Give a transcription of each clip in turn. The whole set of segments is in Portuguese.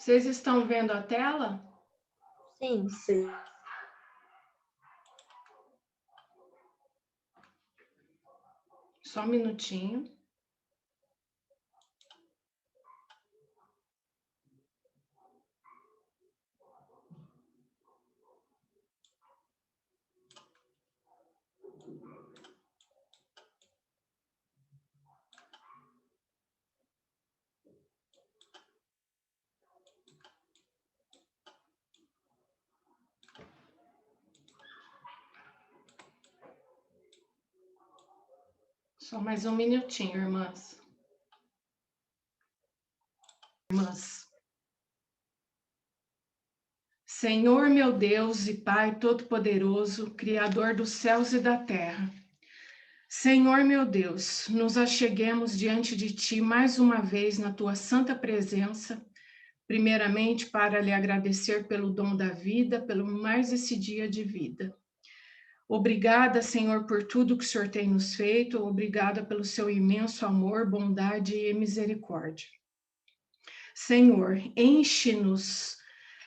Vocês estão vendo a tela? Sim. Sim. Só um minutinho. Só mais um minutinho, irmãs. Senhor meu Deus e Pai Todo-Poderoso, Criador dos céus e da terra. Senhor meu Deus, nos acheguemos diante de Ti mais uma vez na Tua santa presença, primeiramente para lhe agradecer pelo dom da vida, pelo mais esse dia de vida. Obrigada, Senhor, por tudo que o Senhor tem nos feito, obrigada pelo seu imenso amor, bondade e misericórdia. Senhor, enche-nos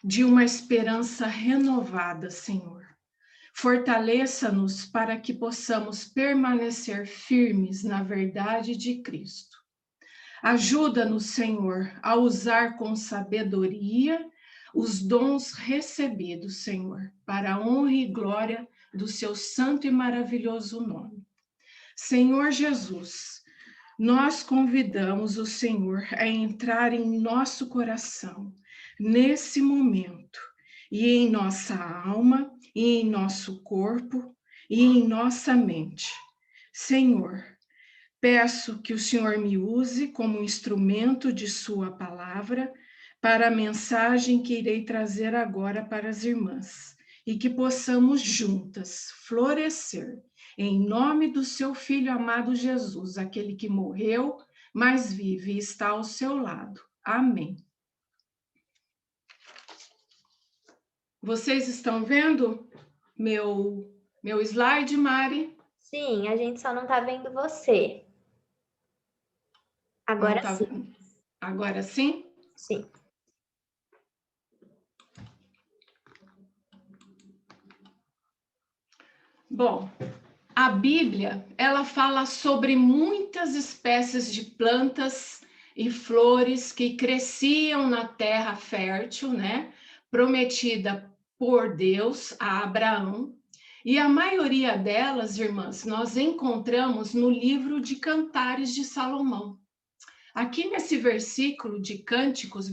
de uma esperança renovada, Senhor. Fortaleça-nos para que possamos permanecer firmes na verdade de Cristo. Ajuda-nos, Senhor, a usar com sabedoria os dons recebidos, Senhor, para a honra e glória do seu santo e maravilhoso nome. Senhor Jesus, nós convidamos o Senhor a entrar em nosso coração, nesse momento, e em nossa alma, e em nosso corpo, e em nossa mente. Senhor, peço que o Senhor me use como instrumento de sua palavra para a mensagem que irei trazer agora para as irmãs, e que possamos juntas florescer em nome do seu Filho amado Jesus, aquele que morreu, mas vive e está ao seu lado. Amém. Vocês estão vendo meu slide, Mari? Sim, a gente só não está vendo você. Agora Não tá sim. vendo? Agora sim? Sim. Bom, a Bíblia, ela fala sobre muitas espécies de plantas e flores que cresciam na terra fértil, né? Prometida por Deus a Abraão. E a maioria delas, irmãs, nós encontramos no livro de Cantares de Salomão. Aqui nesse versículo de Cânticos,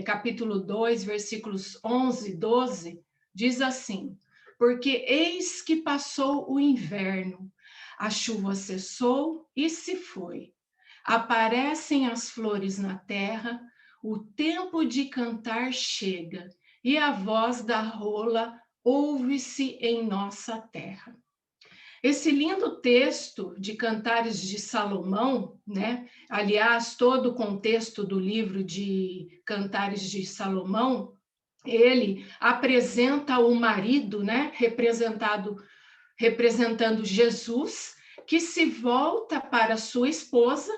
capítulo 2, versículos 11 e 12, diz assim: porque eis que passou o inverno, a chuva cessou e se foi. Aparecem as flores na terra, o tempo de cantar chega, e a voz da rola ouve-se em nossa terra. Esse lindo texto de Cantares de Salomão, né? Aliás, todo o contexto do livro de Cantares de Salomão, ele apresenta o marido, né? Representando Jesus, que se volta para sua esposa,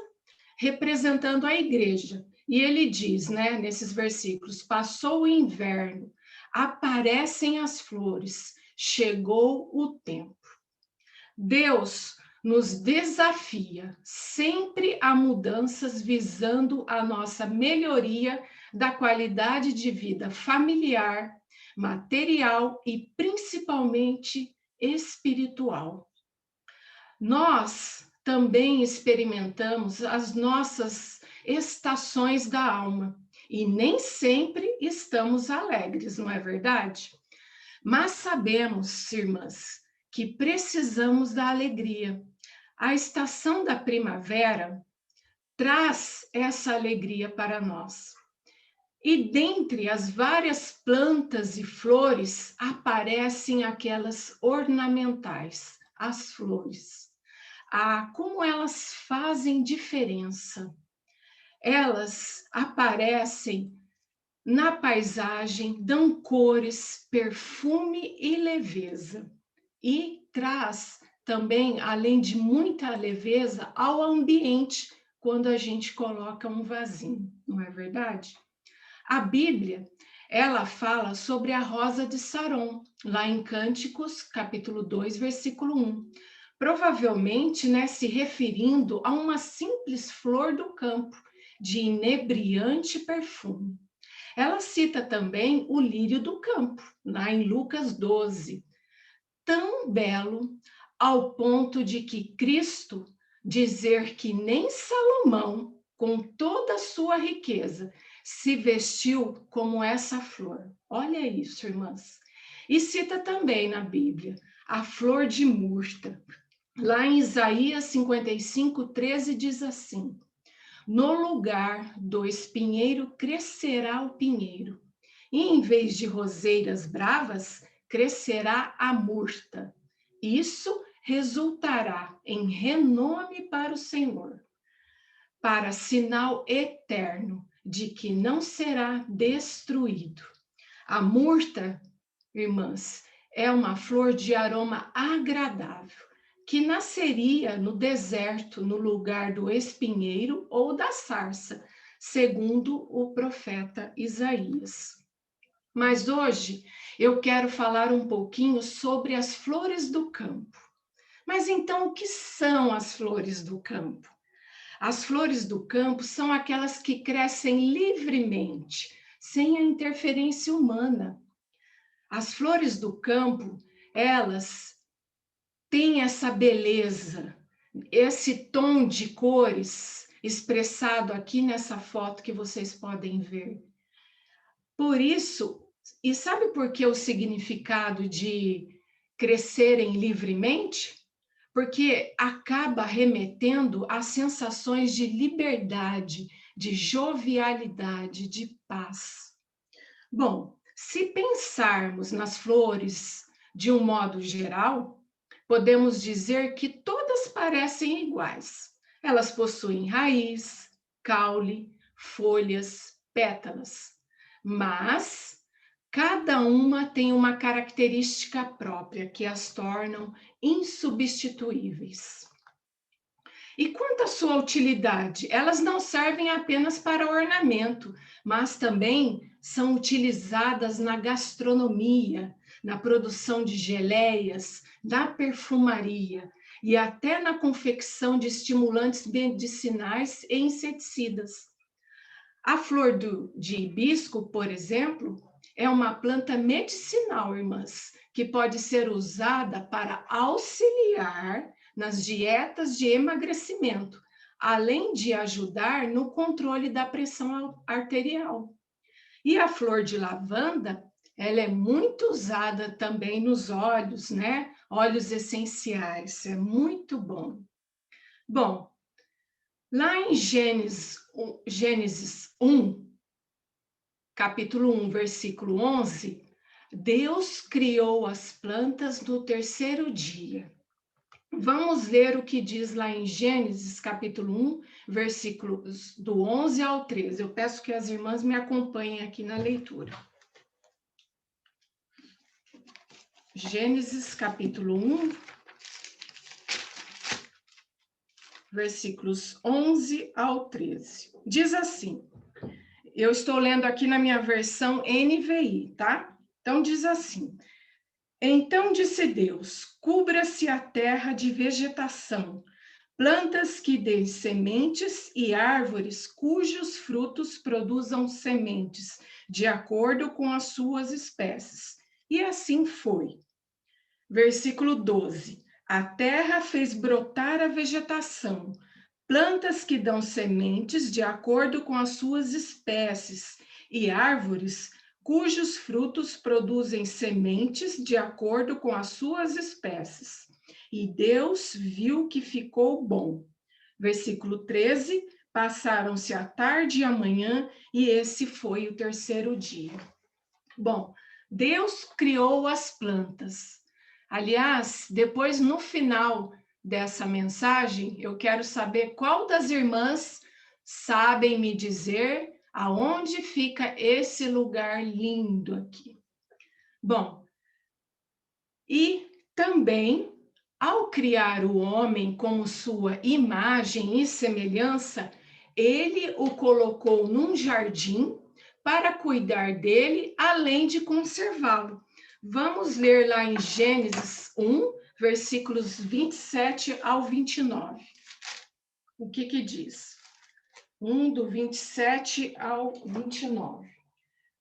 representando a igreja. E ele diz, né, nesses versículos: passou o inverno, aparecem as flores, chegou o tempo. Deus nos desafia sempre a mudanças visando a nossa melhoria da qualidade de vida familiar, material e principalmente espiritual. Nós também experimentamos as nossas estações da alma e nem sempre estamos alegres, não é verdade? Mas sabemos, irmãs, que precisamos da alegria. A estação da primavera traz essa alegria para nós. E dentre as várias plantas e flores aparecem aquelas ornamentais, as flores. Como elas fazem diferença. Elas aparecem na paisagem, dão cores, perfume e leveza. E traz também, além de muita leveza, ao ambiente quando a gente coloca um vasinho, não é verdade? A Bíblia, ela fala sobre a rosa de Saron, lá em Cânticos, capítulo 2, versículo 1. Provavelmente, né, se referindo a uma simples flor do campo, de inebriante perfume. Ela cita também o lírio do campo, lá em Lucas 12, tão belo ao ponto de que Cristo dizer que nem Salomão, com toda a sua riqueza, se vestiu como essa flor. Olha isso, irmãs. E cita também na Bíblia a flor de murta. Lá em Isaías 55, 13 diz assim: no lugar do espinheiro crescerá o pinheiro, e em vez de roseiras bravas, crescerá a murta. Isso resultará em renome para o Senhor, para sinal eterno de que não será destruído. A murta, irmãs, é uma flor de aroma agradável, que nasceria no deserto, no lugar do espinheiro ou da sarça, segundo o profeta Isaías. Mas hoje eu quero falar um pouquinho sobre as flores do campo. Mas então, o que são as flores do campo? As flores do campo são aquelas que crescem livremente, sem a interferência humana. As flores do campo, elas têm essa beleza, esse tom de cores expressado aqui nessa foto que vocês podem ver. Por isso, e sabe por que o significado de crescerem livremente? Porque acaba remetendo a sensações de liberdade, de jovialidade, de paz. Bom, se pensarmos nas flores de um modo geral, podemos dizer que todas parecem iguais. Elas possuem raiz, caule, folhas, pétalas, mas cada uma tem uma característica própria que as tornam insubstituíveis. E quanto à sua utilidade, elas não servem apenas para ornamento, mas também são utilizadas na gastronomia, na produção de geleias, na perfumaria e até na confecção de estimulantes medicinais e inseticidas. A flor de hibisco, por exemplo, é uma planta medicinal, irmãs, que pode ser usada para auxiliar nas dietas de emagrecimento, além de ajudar no controle da pressão arterial. E a flor de lavanda, ela é muito usada também nos óleos, né? Óleos essenciais, é muito bom. Bom, lá em Gênesis 1, capítulo 1, versículo 11, Deus criou as plantas no terceiro dia. Vamos ler o que diz lá em Gênesis, capítulo 1, versículos do 11 ao 13. Eu peço que as irmãs me acompanhem aqui na leitura. Gênesis, capítulo 1, versículos 11 ao 13. Diz assim, eu estou lendo aqui na minha versão NVI, tá? Então diz assim: então disse Deus, cubra-se a terra de vegetação, plantas que dêem sementes e árvores cujos frutos produzam sementes, de acordo com as suas espécies. E assim foi. Versículo 12. A terra fez brotar a vegetação, plantas que dão sementes de acordo com as suas espécies, e árvores cujos frutos produzem sementes de acordo com as suas espécies. E Deus viu que ficou bom. Versículo 13, passaram-se a tarde e a manhã, e esse foi o terceiro dia. Bom, Deus criou as plantas. Aliás, depois no final dessa mensagem, eu quero saber qual das irmãs sabem me dizer aonde fica esse lugar lindo aqui. Bom, e também, ao criar o homem como sua imagem e semelhança, ele o colocou num jardim para cuidar dele, além de conservá-lo. Vamos ler lá em Gênesis 1, versículos 27 ao 29. O que diz? 1, do 27 ao 29.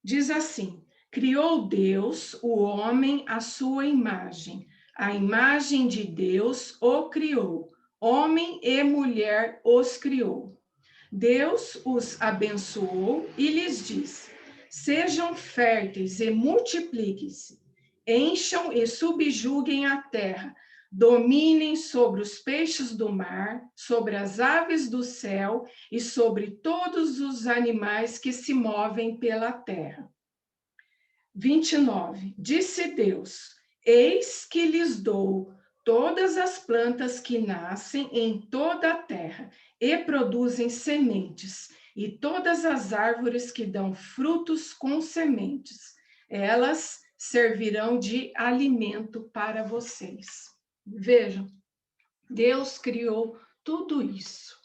Diz assim: criou Deus o homem à sua imagem. A imagem de Deus o criou. Homem e mulher os criou. Deus os abençoou e lhes disse: sejam férteis e multipliquem-se, encham e subjuguem a terra, dominem sobre os peixes do mar, sobre as aves do céu e sobre todos os animais que se movem pela terra. 29. Disse Deus: eis que lhes dou todas as plantas que nascem em toda a terra e produzem sementes, e todas as árvores que dão frutos com sementes. Elas servirão de alimento para vocês. Vejam, Deus criou tudo isso.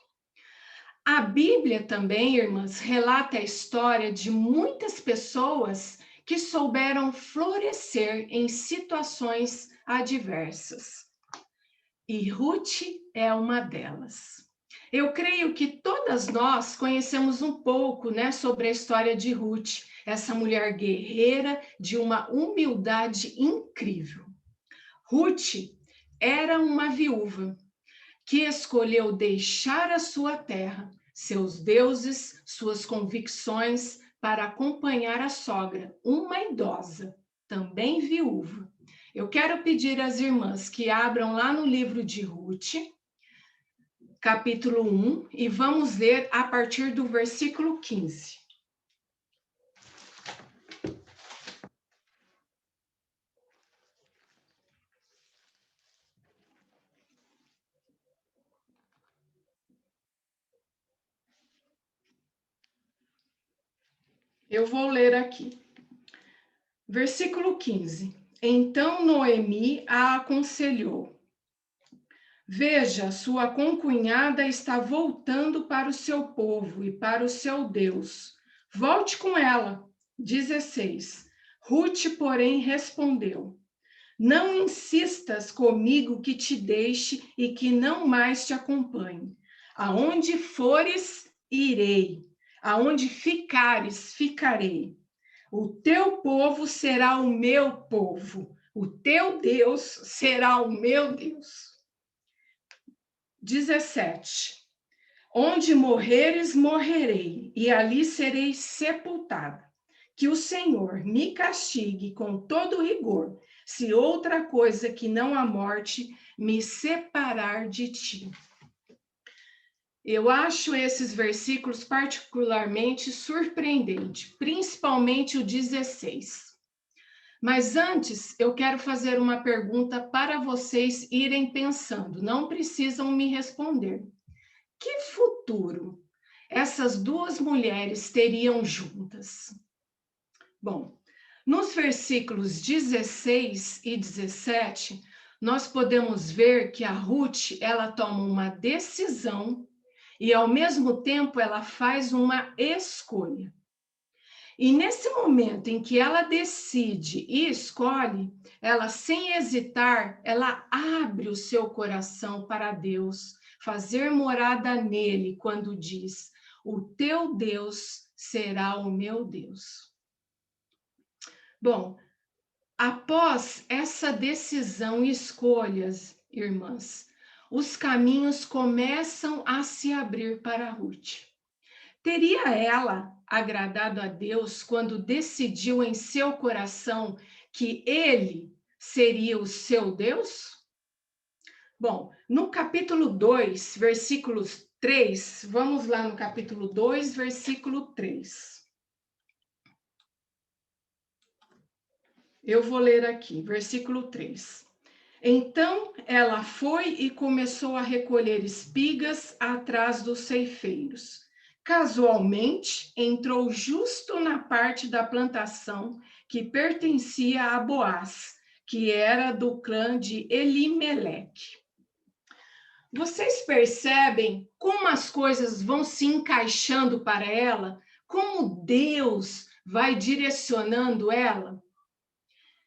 A Bíblia também, irmãs, relata a história de muitas pessoas que souberam florescer em situações adversas. E Ruth é uma delas. Eu creio que todas nós conhecemos um pouco, né, sobre a história de Ruth, essa mulher guerreira de uma humildade incrível. Ruth era uma viúva que escolheu deixar a sua terra, seus deuses, suas convicções, para acompanhar a sogra, uma idosa, também viúva. Eu quero pedir às irmãs que abram lá no livro de Ruth, capítulo 1, e vamos ler a partir do versículo 15. Eu vou ler aqui. Versículo 15. Então Noemi a aconselhou: veja, sua concunhada está voltando para o seu povo e para o seu Deus. Volte com ela. 16. Ruth, porém, respondeu: não insistas comigo que te deixe e que não mais te acompanhe. Aonde fores, irei. Aonde ficares, ficarei. O teu povo será o meu povo. O teu Deus será o meu Deus. 17. Onde morreres, morrerei, e ali serei sepultada. Que o Senhor me castigue com todo rigor, se outra coisa que não a morte me separar de ti. Eu acho esses versículos particularmente surpreendentes, principalmente o 16. Mas antes, eu quero fazer uma pergunta para vocês irem pensando, não precisam me responder. Que futuro essas duas mulheres teriam juntas? Bom, nos versículos 16 e 17, nós podemos ver que a Ruth, ela toma uma decisão e, ao mesmo tempo, ela faz uma escolha. E nesse momento em que ela decide e escolhe, ela, sem hesitar, ela abre o seu coração para Deus, fazer morada nele, quando diz: o teu Deus será o meu Deus. Bom, após essa decisão e escolhas, irmãs, os caminhos começam a se abrir para Ruth. Teria ela agradado a Deus quando decidiu em seu coração que ele seria o seu Deus? Bom, no capítulo 2, versículos 3, vamos lá no capítulo 2, versículo 3. Eu vou ler aqui, versículo 3. Então ela foi e começou a recolher espigas atrás dos ceifeiros. Casualmente, entrou justo na parte da plantação que pertencia a Boaz, que era do clã de Elimeleque. Vocês percebem como as coisas vão se encaixando para ela como Deus vai direcionando ela.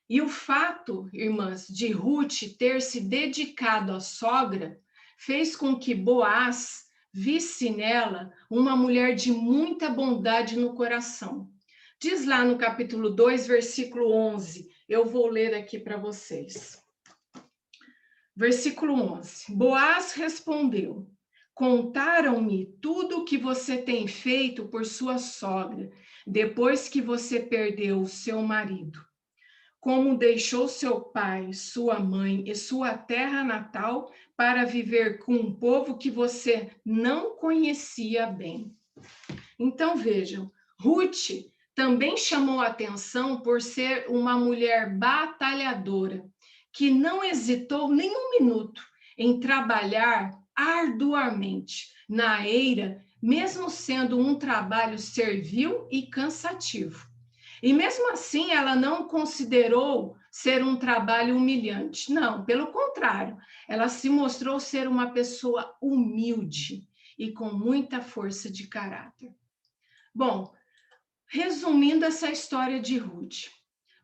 E o fato, irmãs, de Ruth ter se dedicado à sogra, fez com que Boaz visse nela uma mulher de muita bondade no coração. Diz lá no capítulo 2, versículo 11, eu vou ler aqui para vocês. Versículo 11, Boaz respondeu, contaram-me tudo o que você tem feito por sua sogra, depois que você perdeu o seu marido. Como deixou seu pai, sua mãe e sua terra natal para viver com um povo que você não conhecia bem. Então vejam, Ruth também chamou atenção por ser uma mulher batalhadora, que não hesitou nem um minuto em trabalhar arduamente na eira, mesmo sendo um trabalho servil e cansativo. E mesmo assim, ela não considerou ser um trabalho humilhante. Não, pelo contrário, ela se mostrou ser uma pessoa humilde e com muita força de caráter. Bom, resumindo essa história de Ruth.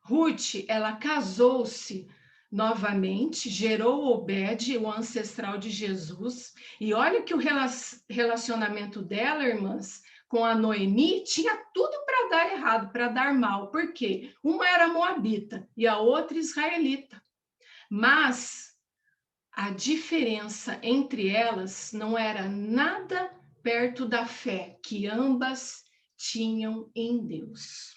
Ruth, ela casou-se novamente, gerou Obed, o ancestral de Jesus, e olha que o relacionamento dela, irmãs, com a Noemi tinha tudo para dar errado, para dar mal. Por quê? Uma era moabita e a outra israelita. Mas a diferença entre elas não era nada perto da fé que ambas tinham em Deus.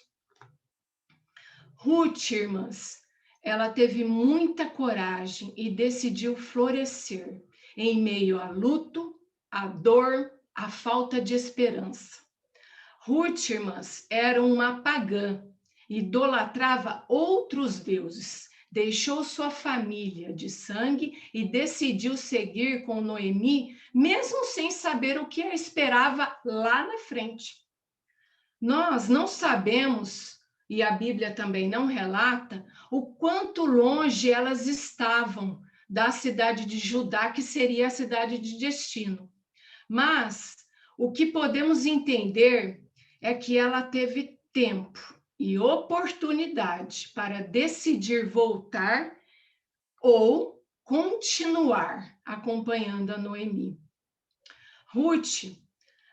Ruth, irmãs, ela teve muita coragem e decidiu florescer em meio a luto, a dor, a falta de esperança. Ruth, irmãs, era uma pagã, idolatrava outros deuses, deixou sua família de sangue e decidiu seguir com Noemi, mesmo sem saber o que a esperava lá na frente. Nós não sabemos, e a Bíblia também não relata, o quanto longe elas estavam da cidade de Judá, que seria a cidade de destino. Mas o que podemos entender é que ela teve tempo e oportunidade para decidir voltar ou continuar acompanhando a Noemi. Ruth,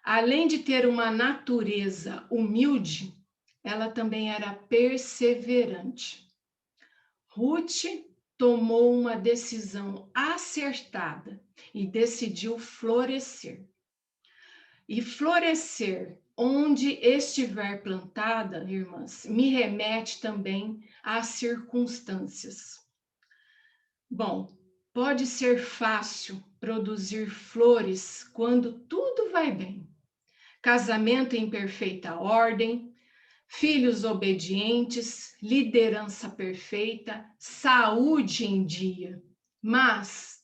além de ter uma natureza humilde, ela também era perseverante. Ruth tomou uma decisão acertada e decidiu florescer. E florescer onde estiver plantada, irmãs, me remete também às circunstâncias. Bom, pode ser fácil produzir flores quando tudo vai bem. Casamento em perfeita ordem, filhos obedientes, liderança perfeita, saúde em dia. Mas,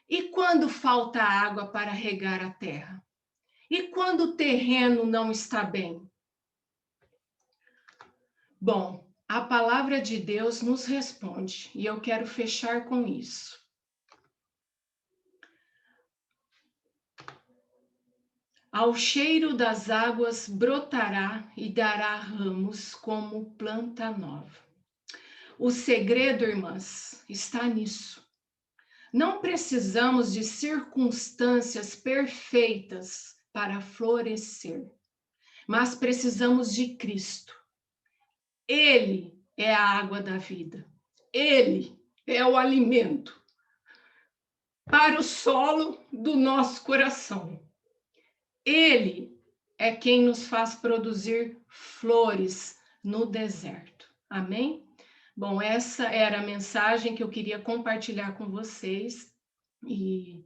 e quando falta água para regar a terra? E quando o terreno não está bem? Bom, a palavra de Deus nos responde, e eu quero fechar com isso. Ao cheiro das águas brotará e dará ramos como planta nova. O segredo, irmãs, está nisso. Não precisamos de circunstâncias perfeitas para florescer, mas precisamos de Cristo. Ele é a água da vida. Ele é o alimento para o solo do nosso coração. Ele é quem nos faz produzir flores no deserto. Amém? Bom, essa era a mensagem que eu queria compartilhar com vocês. E